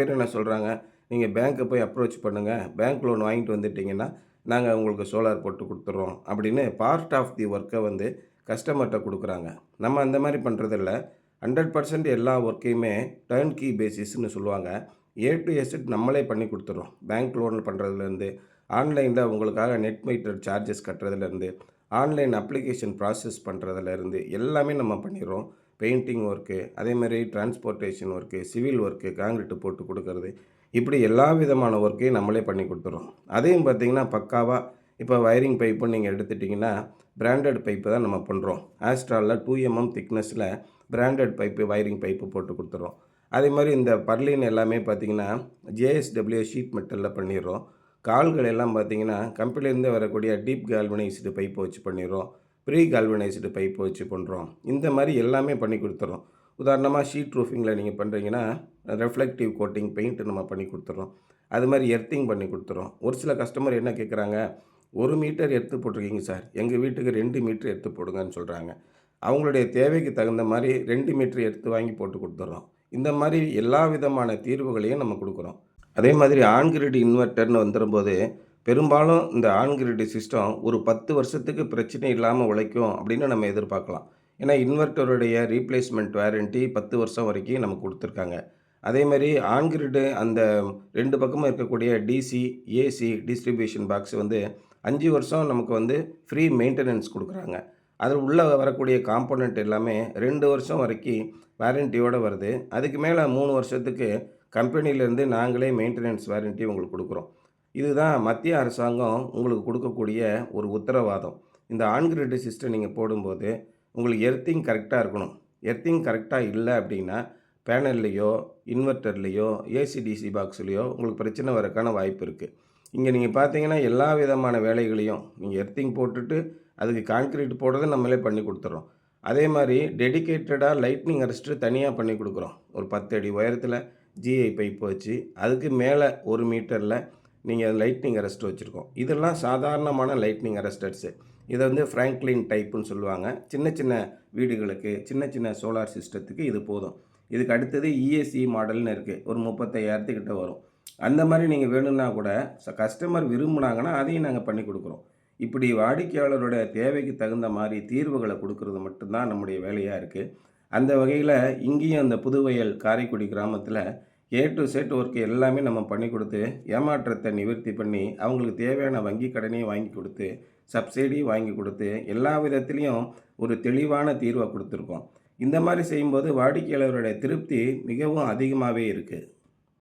பேர் என்ன சொல்கிறாங்க, நீங்கள் பேங்க்கை போய் அப்ரோச் பண்ணுங்கள், பேங்க் லோன் வாங்கிட்டு வந்துட்டிங்கன்னா நாங்கள் உங்களுக்கு சோலார் போட்டு கொடுத்துட்றோம் அப்படின்னு பார்ட் ஆஃப் தி ஒர்க்கை வந்து கஸ்டமர்கிட்ட கொடுக்குறாங்க. நம்ம அந்த மாதிரி பண்ணுறதில்ல. 100% எல்லா ஒர்க்கையுமே டர்ன் கீ பேசிஸ்ன்னு சொல்லுவாங்க. ஏ டு எசட் நம்மளே பண்ணி கொடுத்துட்றோம். பேங்க் லோன் பண்ணுறதுலேருந்து, ஆன்லைனில் உங்களுக்காக நெட் மீட்டர் சார்ஜஸ் கட்டுறதுலேருந்து, ஆன்லைன் அப்ளிகேஷன் ப்ராசஸ் பண்ணுறதுலேருந்து எல்லாமே நம்ம பண்ணிடுறோம். பெயிண்டிங் ஒர்க்கு, அதேமாதிரி transportation work, civil work, concrete போட்டு கொடுக்கறது, இப்படி எல்லா விதமான ஒர்க்கையும் நம்மளே பண்ணி கொடுத்துறோம். அதையும் பார்த்திங்கன்னா பக்காவாக இப்போ வயரிங் பைப்புன்னு நீங்கள் எடுத்துட்டிங்கன்னா பிராண்டட் பைப்பு தான் நம்ம பண்ணுறோம். ஆஸ்ட்ராலில் 2 mm திக்னஸில் பிராண்டட் பைப்பு வயரிங் பைப்பு போட்டு கொடுத்துறோம். அதே மாதிரி இந்த பர்லின் எல்லாமே பார்த்திங்கன்னா ஜேஎஸ்டபிள்யூ ஷீட் மெட்டலில் பண்ணிடுறோம். கால்கள் எல்லாம் பார்த்திங்கன்னா கம்பெனிலேருந்து வரக்கூடிய டீப் கால்வனைஸ்டு பைப்பை வச்சு பண்ணிடுறோம். ப்ரீ கால்வனைஸ்டு பைப்பை வச்சு பண்ணுறோம். இந்த மாதிரி எல்லாமே பண்ணி கொடுத்துறோம். உதாரணமாக ஷீட் ரூஃபிங்கில் நீங்கள் பண்ணுறீங்கன்னா ரெஃப்ளெக்டிவ் கோட்டிங் பெயிண்ட் நம்ம பண்ணி கொடுத்துறோம். அது மாதிரி எர்த்திங் பண்ணி கொடுத்துறோம். ஒரு சில கஸ்டமர் என்ன கேட்குறாங்க, 1 மீட்டர் எடுத்து போட்டிருக்கீங்க சார், எங்கள் வீட்டுக்கு 2 மீட்டர் எடுத்து போடுங்கன்னு சொல்கிறாங்க. அவங்களுடைய தேவைக்கு தகுந்த மாதிரி 2 மீட்டர் எடுத்து வாங்கி போட்டு கொடுத்துட்றோம். இந்த மாதிரி எல்லா விதமான தீர்வுகளையும் நம்ம கொடுக்குறோம். அதே மாதிரி ஆன் கிரிட் இன்வெர்ட்டர்னு வந்துடும்போது பெரும்பாலும் இந்த ஆன் கிரிட் சிஸ்டம் ஒரு 10 வருஷத்துக்கு பிரச்சனை இல்லாமல் உழைக்கும் அப்படின்னு நம்ம எதிர்பார்க்கலாம். ஏன்னா இன்வெர்ட்டருடைய ரீப்ளேஸ்மெண்ட் வாரண்ட்டி 10 வருஷம் வரைக்கும் நமக்கு கொடுத்துருக்காங்க. அதே மாதிரி ஆன் கிரிட் அந்த 2 பக்கமும் இருக்கக்கூடிய டிசி, ஏசி டிஸ்ட்ரிபியூஷன் பாக்ஸ் வந்து 5 வருஷம் நமக்கு வந்து ஃப்ரீ மெயின்டெனன்ஸ் கொடுக்குறாங்க. அதில் உள்ளே வரக்கூடிய காம்போனண்ட் எல்லாமே 2 வருஷம் வரைக்கும் வாரண்ட்டியோடு வருது. அதுக்கு மேலே 3 வருஷத்துக்கு கம்பெனிலேருந்து நாங்களே மெயின்டெனன்ஸ் வாரண்ட்டி உங்களுக்கு கொடுக்குறோம். இதுதான் மத்திய அரசாங்கம் உங்களுக்கு கொடுக்கக்கூடிய ஒரு உத்தரவாதம். இந்த ஆன் கிரிட் சிஸ்டம் நீங்கள் போடும்போது உங்களுக்கு எர்த்திங் கரெக்டாக இருக்கணும். எர்த்திங் கரெக்டாக இல்லை அப்படின்னா பேனல்லையோ இன்வெர்ட்டர்லேயோ ஏசிடிசி பாக்ஸ்லேயோ உங்களுக்கு பிரச்சனை வரக்கான வாய்ப்பு இருக்குது. இங்கே நீங்கள் பார்த்தீங்கன்னா எல்லா விதமான வேலைகளையும் நீங்கள் எர்த்திங் போட்டுட்டு அதுக்கு கான்கிரீட் போடுறதை நம்மளே பண்ணி கொடுத்துட்றோம். அதே மாதிரி டெடிகேட்டடாக லைட்னிங் அரெஸ்ட்டு தனியாக பண்ணி கொடுக்குறோம். ஒரு 10 அடி உயரத்தில் ஜிஐ பைப் வச்சு அதுக்கு மேலே 1 மீட்டரில் நீங்கள் லைட்னிங் அரெஸ்ட் வச்சுருக்கோம். இதெல்லாம் சாதாரணமான லைட்னிங் அரெஸ்டர்ஸு. இதை வந்து ஃப்ராங்க்லின் டைப்புன்னு சொல்லுவாங்க. சின்ன சின்ன வீடுகளுக்கு, சின்ன சின்ன சோலார் சிஸ்டத்துக்கு இது போதும். இதுக்கு அடுத்தது இஎஸ்சி மாடல்னு இருக்குது. ஒரு 35,000 வரும். அந்த மாதிரி நீங்கள் வேணும்னா கூட கஸ்டமர் விரும்புனாங்கன்னா அதையும் நாங்கள் பண்ணி கொடுக்குறோம். இப்படி வாடிக்கையாளரோட தேவைக்கு தகுந்த மாதிரி தீர்வுகளை கொடுக்கறது மட்டும்தான் நம்முடைய வேலையாக இருக்குது. அந்த வகையில் இங்கேயும் அந்த புதுவயல் காரைக்குடி கிராமத்தில் ஏ டு செட் ஒர்க் எல்லாமே நம்ம பண்ணி கொடுத்து ஏமாற்றத்தை நிவர்த்தி பண்ணி அவங்களுக்கு தேவையான வங்கி கடனையும் வாங்கி கொடுத்து சப்சிடியும் வாங்கி கொடுத்து எல்லா விதத்துலேயும் ஒரு தெளிவான தீர்வை கொடுத்துருக்கோம். இந்த மாதிரி செய்யும்போது வாடிக்கையாளருடைய திருப்தி மிகவும் அதிகமாகவே இருக்குது.